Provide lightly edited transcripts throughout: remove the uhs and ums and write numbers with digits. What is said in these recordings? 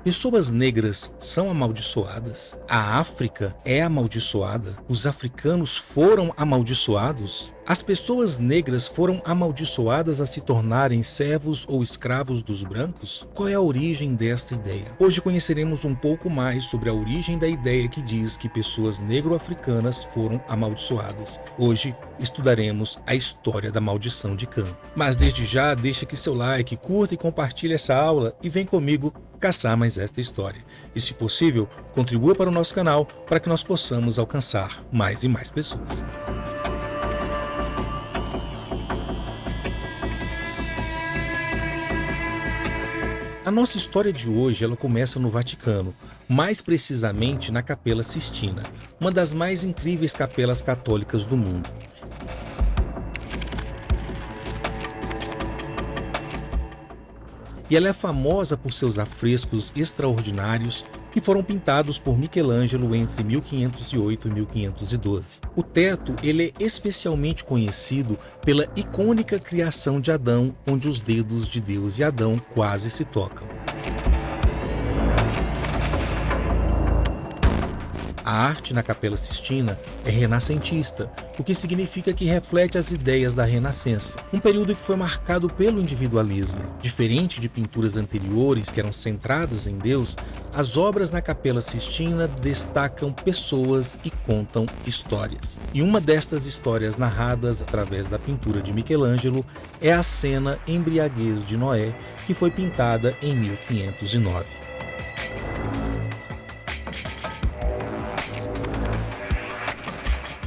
Pessoas negras são amaldiçoadas? A África é amaldiçoada? Os africanos foram amaldiçoados? As pessoas negras foram amaldiçoadas a se tornarem servos ou escravos dos brancos? Qual é a origem desta ideia? Hoje conheceremos um pouco mais sobre a origem da ideia que diz que pessoas negro-africanas foram amaldiçoadas. Hoje estudaremos a história da maldição de Cã. Mas desde já, deixa aqui seu like, curta e compartilhe essa aula e vem comigo caçar mais esta história. E se possível, contribua para o nosso canal para que nós possamos alcançar mais e mais pessoas. A nossa história de hoje ela começa no Vaticano, mais precisamente na Capela Sistina, uma das mais incríveis capelas católicas do mundo. E ela é famosa por seus afrescos extraordinários que foram pintados por Michelangelo entre 1508 e 1512. O teto ele é especialmente conhecido pela icônica criação de Adão, onde os dedos de Deus e Adão quase se tocam. A arte na Capela Sistina é renascentista, o que significa que reflete as ideias da Renascença, um período que foi marcado pelo individualismo. Diferente de pinturas anteriores que eram centradas em Deus, as obras na Capela Sistina destacam pessoas e contam histórias. E uma destas histórias narradas através da pintura de Michelangelo é a cena Embriaguez de Noé, que foi pintada em 1509.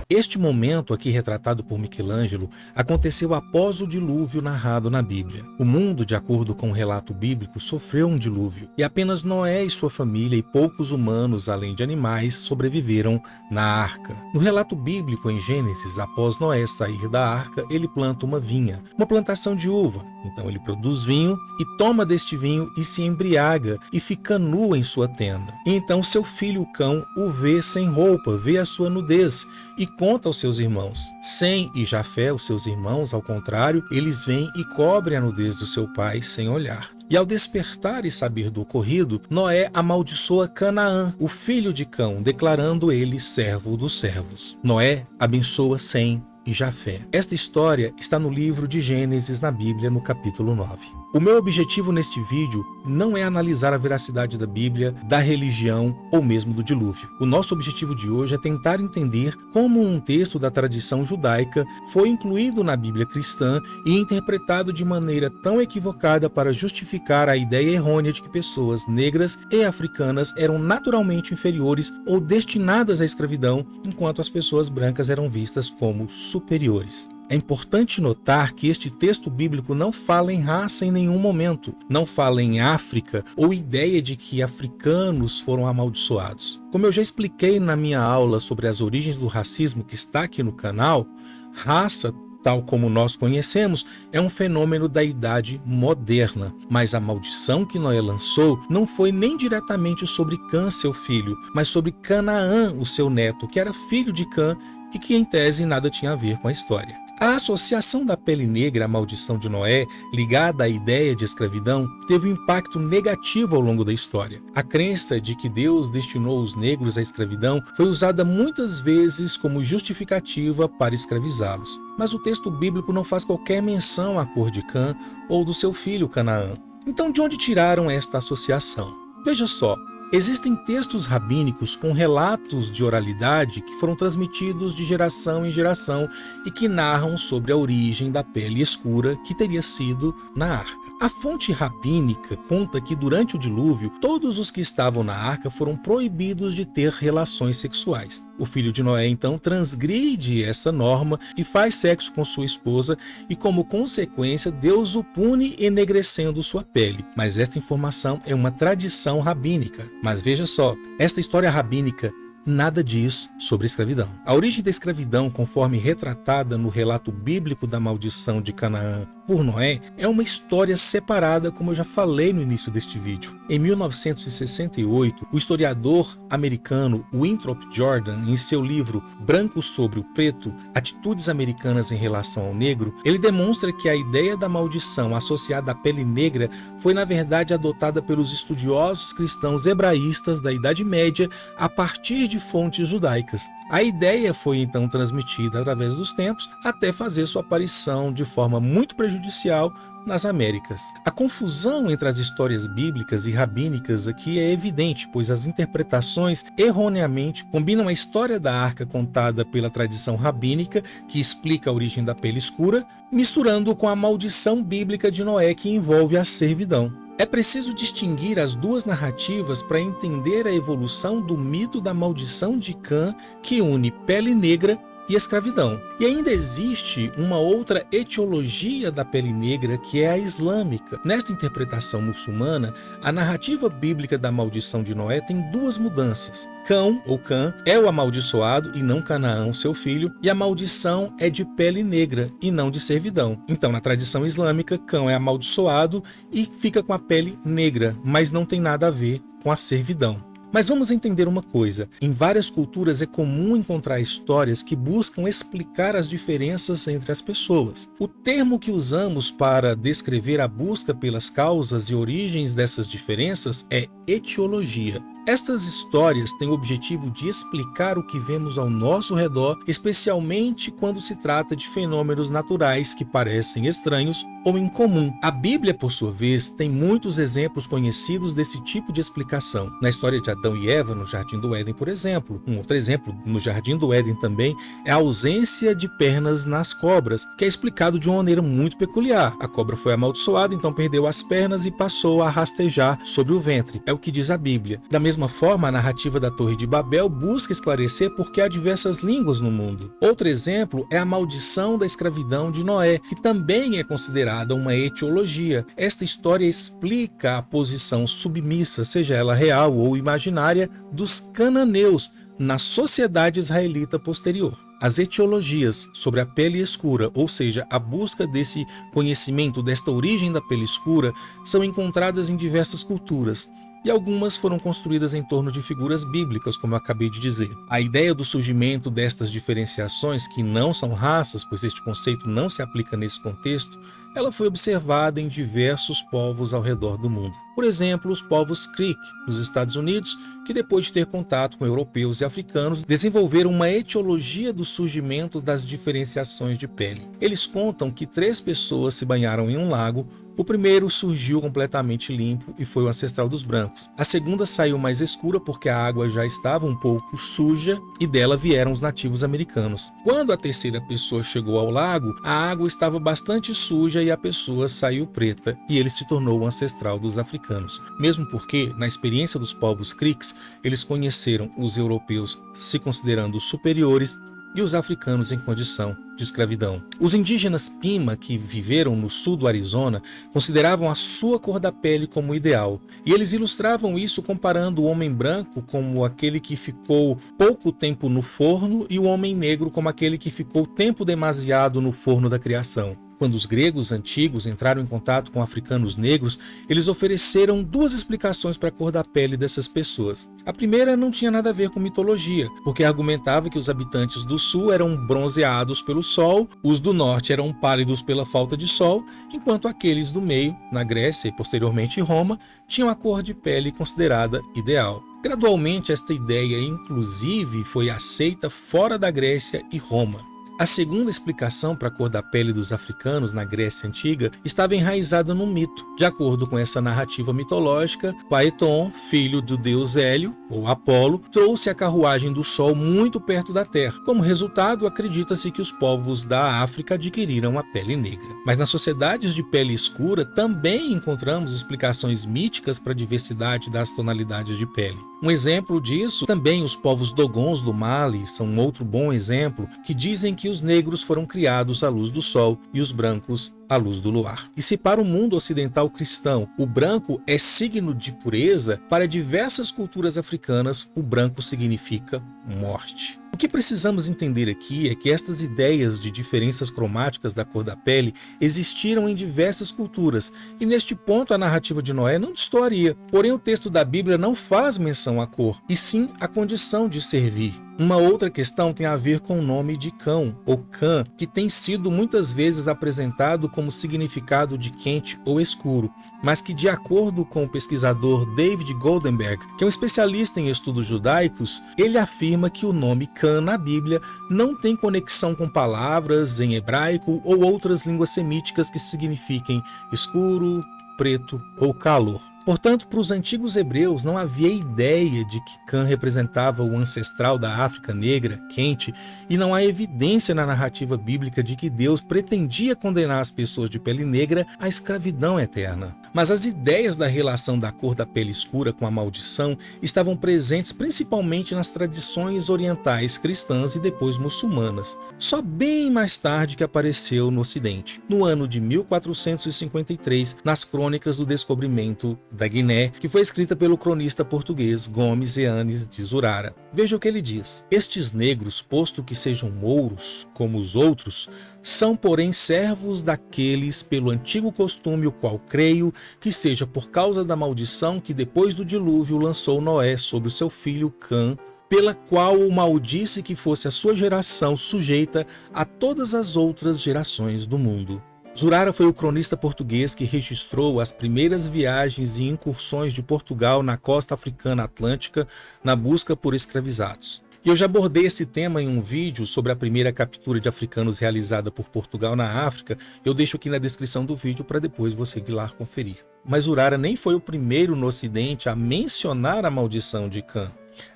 Este momento aqui retratado por Michelangelo aconteceu após o dilúvio narrado na Bíblia. O mundo, de acordo com o relato bíblico, sofreu um dilúvio e apenas Noé e sua família e poucos humanos, além de animais, sobreviveram na arca. No relato bíblico em Gênesis, após Noé sair da arca, ele planta uma vinha, uma plantação de uva. Então ele produz vinho e toma deste vinho e se embriaga e fica nu em sua tenda. E então seu filho Cão o vê sem roupa, vê a sua nudez e conta aos seus irmãos. Sem e Jafé, os seus irmãos, ao contrário, eles vêm e cobrem a nudez do seu pai sem olhar. E ao despertar e saber do ocorrido, Noé amaldiçoa Canaã, o filho de Cão, declarando ele servo dos servos. Noé abençoa Sem e Jafé. Esta história está no livro de Gênesis na Bíblia, no capítulo 9. O meu objetivo neste vídeo não é analisar a veracidade da Bíblia, da religião ou mesmo do dilúvio. O nosso objetivo de hoje é tentar entender como um texto da tradição judaica foi incluído na Bíblia cristã e interpretado de maneira tão equivocada para justificar a ideia errônea de que pessoas negras e africanas eram naturalmente inferiores ou destinadas à escravidão, enquanto as pessoas brancas eram vistas como superiores. É importante notar que este texto bíblico não fala em raça em nenhum momento, não fala em África ou ideia de que africanos foram amaldiçoados. Como eu já expliquei na minha aula sobre as origens do racismo que está aqui no canal, raça, tal como nós conhecemos, é um fenômeno da Idade Moderna, mas a maldição que Noé lançou não foi nem diretamente sobre Cã, seu filho, mas sobre Canaã, o seu neto, que era filho de Cã e que em tese nada tinha a ver com a história. A associação da pele negra à maldição de Noé, ligada à ideia de escravidão, teve um impacto negativo ao longo da história. A crença de que Deus destinou os negros à escravidão foi usada muitas vezes como justificativa para escravizá-los. Mas o texto bíblico não faz qualquer menção à cor de Cã ou do seu filho Canaã. Então, de onde tiraram esta associação? Veja só. Existem textos rabínicos com relatos de oralidade que foram transmitidos de geração em geração e que narram sobre a origem da pele escura que teria sido na arca. A fonte rabínica conta que durante o dilúvio, todos os que estavam na arca foram proibidos de ter relações sexuais. O filho de Noé então transgride essa norma e faz sexo com sua esposa e, como consequência, Deus o pune enegrecendo sua pele. Mas esta informação é uma tradição rabínica. Mas veja só, esta história rabínica nada diz sobre escravidão. A origem da escravidão, conforme retratada no relato bíblico da maldição de Canaã por Noé é uma história separada, como eu já falei no início deste vídeo. Em 1968, o historiador americano Winthrop Jordan, em seu livro Branco sobre o Preto, Atitudes Americanas em Relação ao Negro, ele demonstra que a ideia da maldição associada à pele negra foi na verdade adotada pelos estudiosos cristãos hebraístas da Idade Média a partir de fontes judaicas. A ideia foi então transmitida através dos tempos até fazer sua aparição de forma muito prejudicial nas Américas. A confusão entre as histórias bíblicas e rabínicas aqui é evidente, pois as interpretações erroneamente combinam a história da arca contada pela tradição rabínica, que explica a origem da pele escura, misturando com a maldição bíblica de Noé, que envolve a servidão. É preciso distinguir as duas narrativas para entender a evolução do mito da maldição de Cã, que une pele negra e escravidão. E ainda existe uma outra etiologia da pele negra, que é a islâmica. Nesta interpretação muçulmana, a narrativa bíblica da maldição de Noé tem duas mudanças. Cão, ou Cã, é o amaldiçoado e não Canaã, seu filho, e a maldição é de pele negra e não de servidão. Então, na tradição islâmica, Cão é amaldiçoado e fica com a pele negra, mas não tem nada a ver com a servidão. Mas vamos entender uma coisa: em várias culturas é comum encontrar histórias que buscam explicar as diferenças entre as pessoas. O termo que usamos para descrever a busca pelas causas e origens dessas diferenças é etiologia. Estas histórias têm o objetivo de explicar o que vemos ao nosso redor, especialmente quando se trata de fenômenos naturais que parecem estranhos ou incomum. A Bíblia, por sua vez, tem muitos exemplos conhecidos desse tipo de explicação. Na história de Adão e Eva, no Jardim do Éden, por exemplo. Um outro exemplo, no Jardim do Éden também, é a ausência de pernas nas cobras, que é explicado de uma maneira muito peculiar. A cobra foi amaldiçoada, então perdeu as pernas e passou a rastejar sobre o ventre. É o que diz a Bíblia. Da mesma forma, a narrativa da Torre de Babel busca esclarecer por que há diversas línguas no mundo. Outro exemplo é a maldição da escravidão de Noé, que também é considerada uma etiologia. Esta história explica a posição submissa, seja ela real ou imaginária, dos cananeus na sociedade israelita posterior. As etiologias sobre a pele escura, ou seja, a busca desse conhecimento, desta origem da pele escura, são encontradas em diversas culturas, e algumas foram construídas em torno de figuras bíblicas, como eu acabei de dizer. A ideia do surgimento destas diferenciações, que não são raças, pois este conceito não se aplica nesse contexto, ela foi observada em diversos povos ao redor do mundo. Por exemplo, os povos Creek, nos Estados Unidos, que depois de ter contato com europeus e africanos, desenvolveram uma etiologia do surgimento das diferenciações de pele. Eles contam que 3 pessoas se banharam em um lago. O primeiro surgiu completamente limpo e foi o ancestral dos brancos. A segunda saiu mais escura porque a água já estava um pouco suja e dela vieram os nativos americanos. Quando a terceira pessoa chegou ao lago, a água estava bastante suja e a pessoa saiu preta, e ele se tornou o ancestral dos africanos. Mesmo porque, na experiência dos povos Creeks, eles conheceram os europeus se considerando superiores e os africanos em condição de escravidão. Os indígenas Pima, que viveram no sul do Arizona, consideravam a sua cor da pele como ideal, e eles ilustravam isso comparando o homem branco como aquele que ficou pouco tempo no forno e o homem negro como aquele que ficou tempo demasiado no forno da criação. Quando os gregos antigos entraram em contato com africanos negros, eles ofereceram 2 explicações para a cor da pele dessas pessoas. A primeira não tinha nada a ver com mitologia, porque argumentava que os habitantes do sul eram bronzeados pelo sol, os do norte eram pálidos pela falta de sol, enquanto aqueles do meio, na Grécia e posteriormente em Roma, tinham a cor de pele considerada ideal. Gradualmente, esta ideia, inclusive, foi aceita fora da Grécia e Roma. A segunda explicação para a cor da pele dos africanos na Grécia Antiga estava enraizada no mito. De acordo com essa narrativa mitológica, Paeton, filho do deus Hélio, ou Apolo, trouxe a carruagem do sol muito perto da Terra. Como resultado, acredita-se que os povos da África adquiriram a pele negra. Mas nas sociedades de pele escura também encontramos explicações míticas para a diversidade das tonalidades de pele. Um exemplo disso, também os povos Dogons do Mali são outro bom exemplo, que dizem que os negros foram criados à luz do sol e os brancos à luz do luar. E se para o mundo ocidental cristão o branco é signo de pureza, para diversas culturas africanas o branco significa morte. O que precisamos entender aqui é que estas ideias de diferenças cromáticas da cor da pele existiram em diversas culturas, e neste ponto a narrativa de Noé não destoaria. Porém, o texto da Bíblia não faz menção à cor, e sim à condição de servir. Uma outra questão tem a ver com o nome de Cão, ou Cã, que tem sido muitas vezes apresentado como significado de quente ou escuro, mas que, de acordo com o pesquisador David Goldenberg, que é um especialista em estudos judaicos, ele afirma que o nome Cã na Bíblia não tem conexão com palavras em hebraico ou outras línguas semíticas que signifiquem escuro, preto ou calor. Portanto, para os antigos hebreus não havia ideia de que Cã representava o ancestral da África negra, quente, e não há evidência na narrativa bíblica de que Deus pretendia condenar as pessoas de pele negra à escravidão eterna. Mas as ideias da relação da cor da pele escura com a maldição estavam presentes principalmente nas tradições orientais cristãs e depois muçulmanas, só bem mais tarde que apareceu no Ocidente, no ano de 1453, nas crônicas do descobrimento da Guiné, que foi escrita pelo cronista português Gomes Eanes de Zurara. Veja o que ele diz: estes negros, posto que sejam mouros, como os outros, são porém servos daqueles pelo antigo costume, o qual creio que seja por causa da maldição que depois do dilúvio lançou Noé sobre o seu filho Cã, pela qual o maldisse que fosse a sua geração sujeita a todas as outras gerações do mundo. Zurara foi o cronista português que registrou as primeiras viagens e incursões de Portugal na costa africana atlântica na busca por escravizados. E eu já abordei esse tema em um vídeo sobre a primeira captura de africanos realizada por Portugal na África. Eu deixo aqui na descrição do vídeo para depois você ir lá conferir. Mas Zurara nem foi o primeiro no Ocidente a mencionar a maldição de Cã.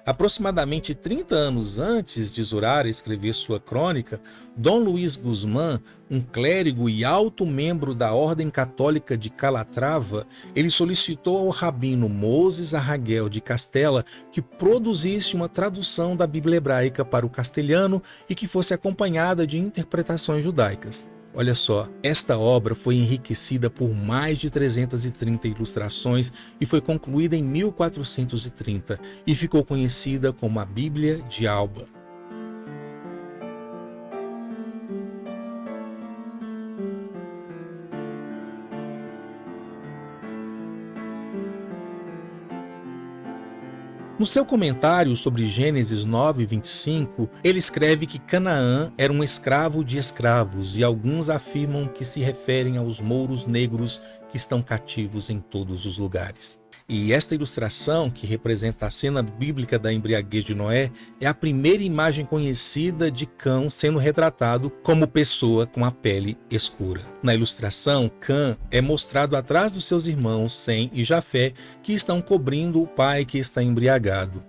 Aproximadamente 30 anos antes de Zurara escrever sua crônica, Dom Luís Guzmán, um clérigo e alto membro da Ordem Católica de Calatrava, ele solicitou ao rabino Moses Arragel de Castela que produzisse uma tradução da Bíblia hebraica para o castelhano e que fosse acompanhada de interpretações judaicas. Olha só, esta obra foi enriquecida por mais de 330 ilustrações e foi concluída em 1430 e ficou conhecida como a Bíblia de Alba. No seu comentário sobre Gênesis 9:25, ele escreve que Canaã era um escravo de escravos e alguns afirmam que se referem aos mouros negros que estão cativos em todos os lugares. E esta ilustração, que representa a cena bíblica da embriaguez de Noé, é a primeira imagem conhecida de Cão sendo retratado como pessoa com a pele escura. Na ilustração, Cã é mostrado atrás dos seus irmãos Sem e Jafé, que estão cobrindo o pai que está embriagado.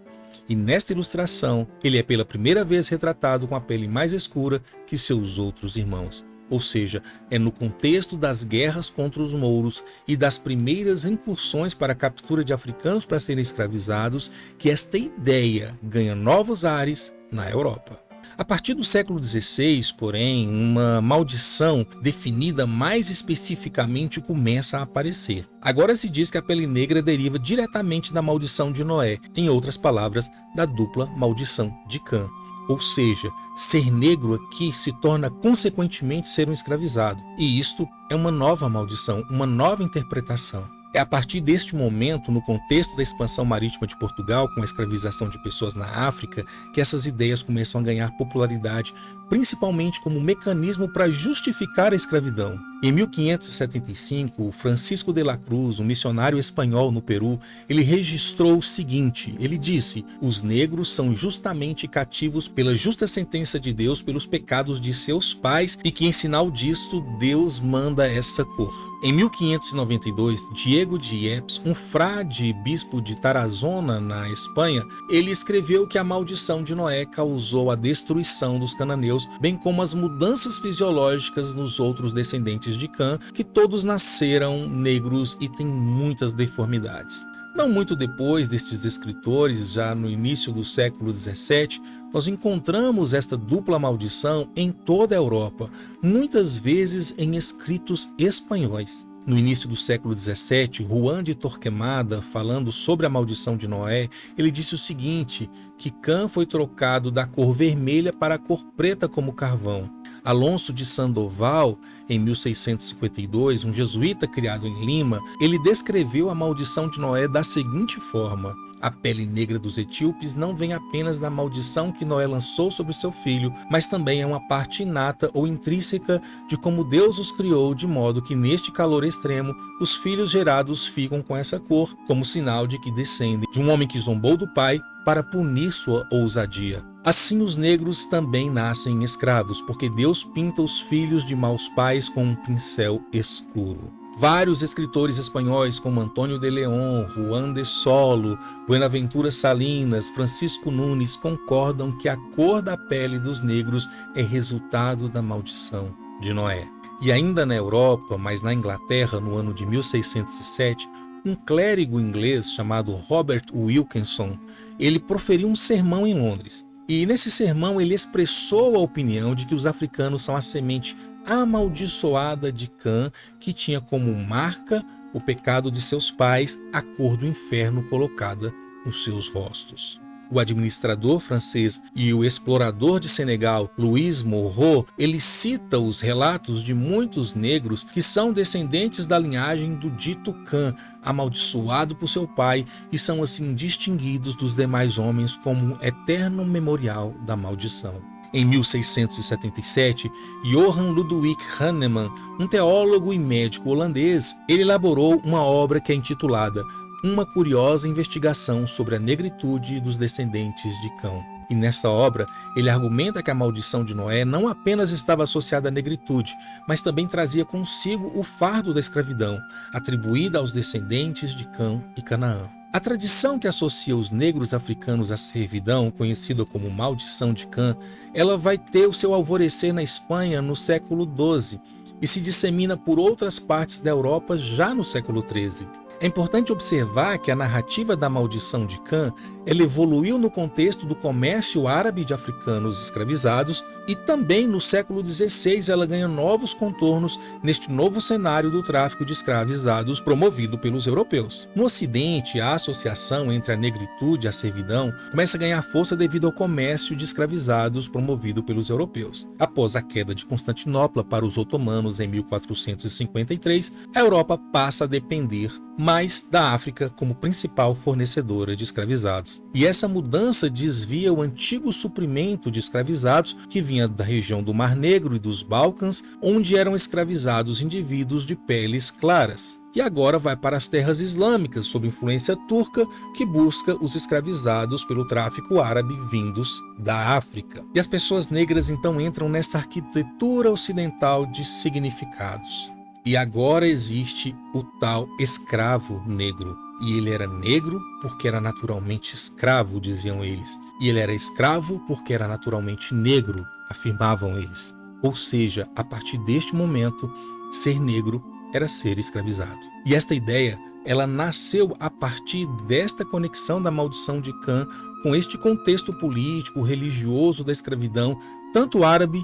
E nesta ilustração, ele é pela primeira vez retratado com a pele mais escura que seus outros irmãos. Ou seja, é no contexto das guerras contra os mouros e das primeiras incursões para a captura de africanos para serem escravizados que esta ideia ganha novos ares na Europa. A partir do século XVI, porém, uma maldição definida mais especificamente começa a aparecer. Agora se diz que a pele negra deriva diretamente da maldição de Noé, em outras palavras, da dupla maldição de Cã. Ou seja, ser negro aqui se torna consequentemente ser um escravizado. E isto é uma nova maldição, uma nova interpretação. É a partir deste momento, no contexto da expansão marítima de Portugal, com a escravização de pessoas na África, que essas ideias começam a ganhar popularidade, principalmente como mecanismo para justificar a escravidão. Em 1575, Francisco de la Cruz, um missionário espanhol no Peru, ele registrou o seguinte, ele disse: os negros são justamente cativos pela justa sentença de Deus pelos pecados de seus pais e que em sinal disto Deus manda essa cor. Em 1592, Diego de Yepes, um frade e bispo de Tarazona, na Espanha, ele escreveu que a maldição de Noé causou a destruição dos cananeus, bem como as mudanças fisiológicas nos outros descendentes de Cã, que todos nasceram negros e têm muitas deformidades. Não muito depois destes escritores, já no início do século XVII, Nós encontramos esta dupla maldição em toda a Europa, muitas vezes em escritos espanhóis. No início do século XVII, Juan de Torquemada, falando sobre a maldição de Noé, ele disse o seguinte, que Cã foi trocado da cor vermelha para a cor preta como carvão. Alonso de Sandoval, em 1652, um jesuíta criado em Lima, ele descreveu a maldição de Noé da seguinte forma: a pele negra dos etíopes não vem apenas da maldição que Noé lançou sobre o seu filho, mas também é uma parte inata ou intrínseca de como Deus os criou, de modo que neste calor extremo, os filhos gerados ficam com essa cor, como sinal de que descendem de um homem que zombou do pai para punir sua ousadia. Assim os negros também nascem escravos, porque Deus pinta os filhos de maus pais com um pincel escuro. Vários escritores espanhóis como Antônio de León, Juan de Solo, Buenaventura Salinas, Francisco Nunes concordam que a cor da pele dos negros é resultado da maldição de Noé. E ainda na Europa, mas na Inglaterra, no ano de 1607, um clérigo inglês chamado Robert Wilkinson, ele proferiu um sermão em Londres. E nesse sermão ele expressou a opinião de que os africanos são a semente amaldiçoada de Cã, que tinha como marca o pecado de seus pais, a cor do inferno colocada nos seus rostos. O administrador francês e o explorador de Senegal, Louis Moreau, ele cita os relatos de muitos negros que são descendentes da linhagem do dito Cã, amaldiçoado por seu pai, e são assim distinguidos dos demais homens como um eterno memorial da maldição. Em 1677, Johann Ludwig Hahnemann, um teólogo e médico holandês, ele elaborou uma obra que é intitulada Uma Curiosa Investigação sobre a Negritude dos Descendentes de Cão. E nesta obra, ele argumenta que a maldição de Noé não apenas estava associada à negritude, mas também trazia consigo o fardo da escravidão, atribuída aos descendentes de Cão e Canaã. A tradição que associa os negros africanos à servidão, conhecida como maldição de Cã, ela vai ter o seu alvorecer na Espanha no século XII e se dissemina por outras partes da Europa já no século XIII. É importante observar que a narrativa da maldição de Cã ela evoluiu no contexto do comércio árabe de africanos escravizados e também no século XVI ela ganha novos contornos neste novo cenário do tráfico de escravizados promovido pelos europeus. No Ocidente, a associação entre a negritude e a servidão começa a ganhar força devido ao comércio de escravizados promovido pelos europeus. Após a queda de Constantinopla para os otomanos em 1453, a Europa passa a depender mais da África como principal fornecedora de escravizados. E essa mudança desvia o antigo suprimento de escravizados que vinha da região do Mar Negro e dos Balcãs, onde eram escravizados indivíduos de peles claras. E agora vai para as terras islâmicas, sob influência turca, que busca os escravizados pelo tráfico árabe vindos da África. E as pessoas negras então entram nessa arquitetura ocidental de significados. E agora existe o tal escravo negro. E ele era negro porque era naturalmente escravo, diziam eles. E ele era escravo porque era naturalmente negro, afirmavam eles. Ou seja, a partir deste momento, ser negro era ser escravizado. E esta ideia, ela nasceu a partir desta conexão da maldição de Cã com este contexto político, religioso da escravidão, tanto árabe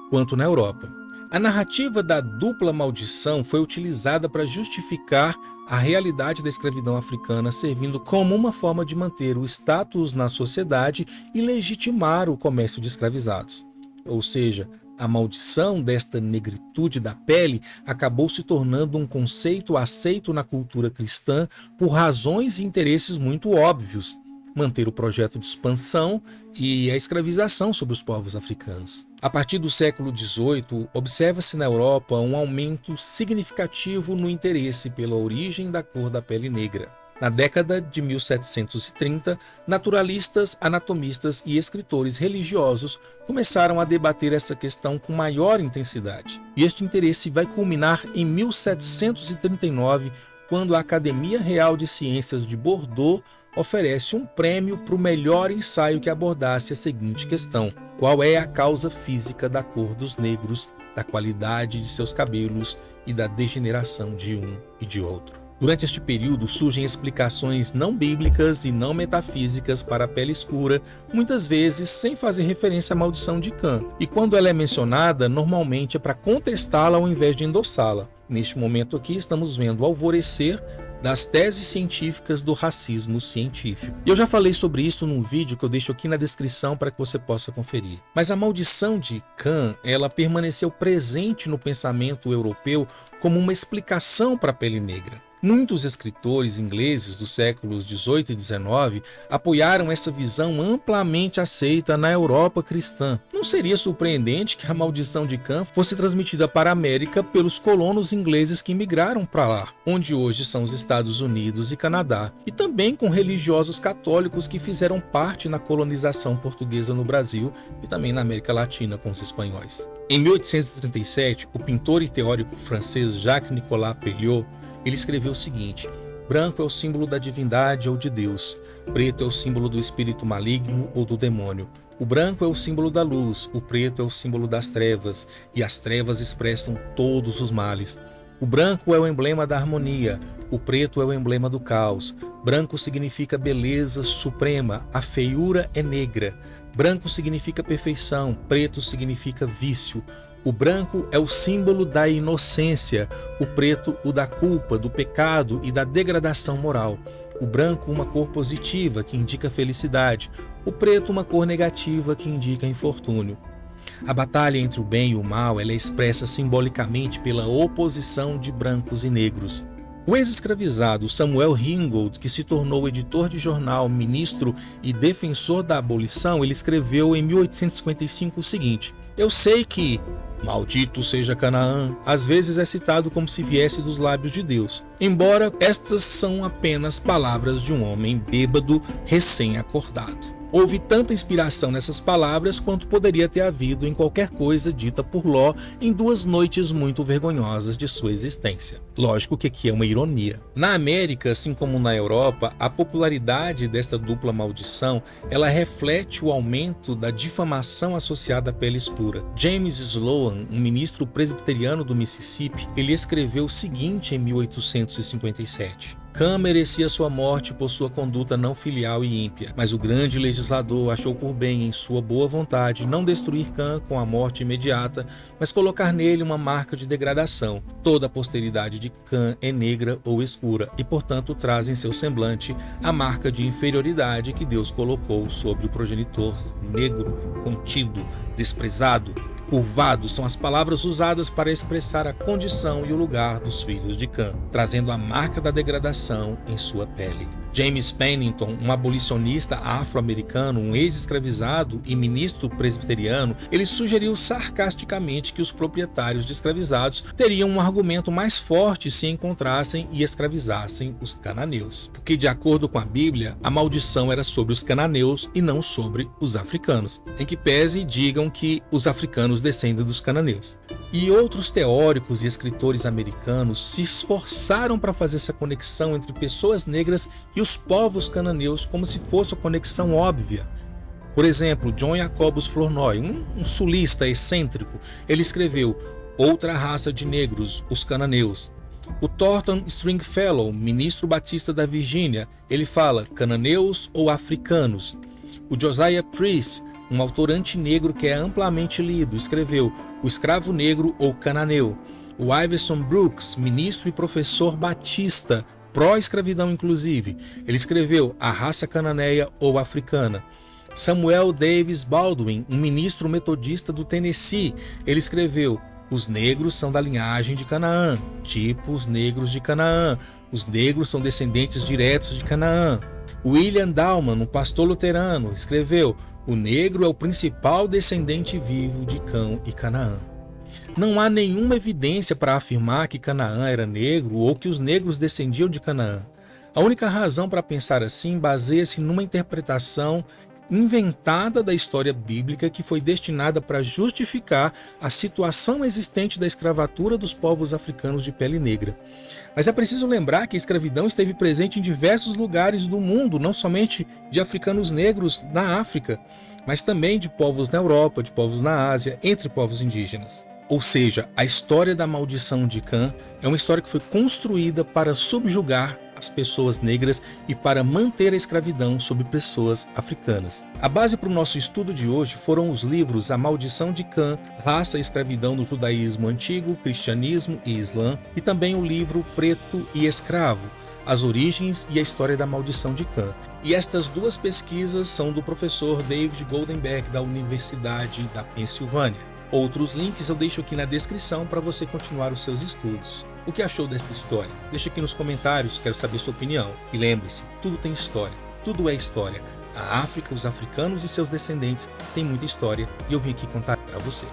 quanto na Europa. A narrativa da dupla maldição foi utilizada para justificar a realidade da escravidão africana, servindo como uma forma de manter o status na sociedade e legitimar o comércio de escravizados. Ou seja, a maldição desta negritude da pele acabou se tornando um conceito aceito na cultura cristã por razões e interesses muito óbvios: manter o projeto de expansão e a escravização sobre os povos africanos. A partir do século XVIII, observa-se na Europa um aumento significativo no interesse pela origem da cor da pele negra. Na década de 1730, naturalistas, anatomistas e escritores religiosos começaram a debater essa questão com maior intensidade. E este interesse vai culminar em 1739, quando a Academia Real de Ciências de Bordeaux oferece um prêmio para o melhor ensaio que abordasse a seguinte questão: qual é a causa física da cor dos negros, da qualidade de seus cabelos e da degeneração de um e de outro? Durante este período surgem explicações não bíblicas e não metafísicas para a pele escura, muitas vezes sem fazer referência à maldição de Cã, e quando ela é mencionada, normalmente é para contestá-la ao invés de endossá-la. Neste momento aqui estamos vendo o alvorecer das teses científicas do racismo científico. E eu já falei sobre isso num vídeo que eu deixo aqui na descrição para que você possa conferir. Mas a maldição de Cã, ela permaneceu presente no pensamento europeu como uma explicação para a pele negra. Muitos escritores ingleses dos séculos XVIII e XIX apoiaram essa visão amplamente aceita na Europa cristã. Não seria surpreendente que a maldição de Cã fosse transmitida para a América pelos colonos ingleses que migraram para lá, onde hoje são os Estados Unidos e Canadá, e também com religiosos católicos que fizeram parte na colonização portuguesa no Brasil e também na América Latina com os espanhóis. Em 1837, o pintor e teórico francês Jacques-Nicolas Pelliot ele escreveu o seguinte: branco é o símbolo da divindade ou de Deus, preto é o símbolo do espírito maligno ou do demônio. O branco é o símbolo da luz, o preto é o símbolo das trevas, e as trevas expressam todos os males. O branco é o emblema da harmonia, o preto é o emblema do caos. Branco significa beleza suprema, a feiura é negra. Branco significa perfeição, preto significa vício. O branco é o símbolo da inocência, o preto o da culpa, do pecado e da degradação moral. O branco uma cor positiva, que indica felicidade. O preto uma cor negativa, que indica infortúnio. A batalha entre o bem e o mal ela é expressa simbolicamente pela oposição de brancos e negros. O ex-escravizado Samuel Ringold, que se tornou editor de jornal, ministro e defensor da abolição, ele escreveu em 1855 o seguinte: eu sei que maldito seja Canaã, às vezes é citado como se viesse dos lábios de Deus, embora estas são apenas palavras de um homem bêbado recém-acordado. Houve tanta inspiração nessas palavras quanto poderia ter havido em qualquer coisa dita por Ló em 2 noites muito vergonhosas de sua existência. Lógico que aqui é uma ironia. Na América, assim como na Europa, a popularidade desta dupla maldição, ela reflete o aumento da difamação associada à pele escura. James Sloan, um ministro presbiteriano do Mississippi, ele escreveu o seguinte em 1857: Cã merecia sua morte por sua conduta não filial e ímpia, mas o grande legislador achou por bem, em sua boa vontade, não destruir Cã com a morte imediata, mas colocar nele uma marca de degradação. Toda a posteridade de Cã é negra ou escura e, portanto, traz em seu semblante a marca de inferioridade que Deus colocou sobre o progenitor negro, contido, desprezado. Curvado são as palavras usadas para expressar a condição e o lugar dos filhos de Cã, trazendo a marca da degradação em sua pele. James Pennington, um abolicionista afro-americano, um ex-escravizado e ministro presbiteriano, ele sugeriu sarcasticamente que os proprietários de escravizados teriam um argumento mais forte se encontrassem e escravizassem os cananeus. Porque, de acordo com a Bíblia, a maldição era sobre os cananeus e não sobre os africanos, em que pese digam que os africanos descendem dos cananeus. E outros teóricos e escritores americanos se esforçaram para fazer essa conexão entre pessoas negras e os povos cananeus como se fosse uma conexão óbvia. Por exemplo, John Jacobus Flournoy, um sulista excêntrico, ele escreveu Outra Raça de Negros, os Cananeus. O Thornton Stringfellow, ministro batista da Virgínia, ele fala cananeus ou africanos. O Josiah Priest, um autor antinegro que é amplamente lido, escreveu O Escravo Negro ou Cananeu. O Iverson Brooks, ministro e professor batista, pró-escravidão inclusive, ele escreveu A Raça Cananeia ou Africana. Samuel Davis Baldwin, um ministro metodista do Tennessee, ele escreveu Os negros são da linhagem de Canaã, tipo os negros de Canaã. Os negros são descendentes diretos de Canaã. William Dallman, um pastor luterano, escreveu O negro é o principal descendente vivo de Cã e Canaã. Não há nenhuma evidência para afirmar que Canaã era negro ou que os negros descendiam de Canaã. A única razão para pensar assim baseia-se numa interpretação inventada da história bíblica que foi destinada para justificar a situação existente da escravatura dos povos africanos de pele negra. Mas é preciso lembrar que a escravidão esteve presente em diversos lugares do mundo, não somente de africanos negros na África, mas também de povos na Europa, de povos na Ásia, entre povos indígenas. Ou seja, a história da maldição de Cã é uma história que foi construída para subjugar as pessoas negras e para manter a escravidão sobre pessoas africanas. A base para o nosso estudo de hoje foram os livros A Maldição de Cã, Raça e Escravidão no Judaísmo Antigo, Cristianismo e Islã, e também o livro Preto e Escravo, As Origens e a História da Maldição de Cã. E estas duas pesquisas são do professor David Goldenberg, da Universidade da Pensilvânia. Outros links eu deixo aqui na descrição para você continuar os seus estudos. O que achou desta história? Deixa aqui nos comentários, quero saber sua opinião. E lembre-se, tudo tem história, tudo é história. A África, os africanos e seus descendentes têm muita história e eu vim aqui contar para você.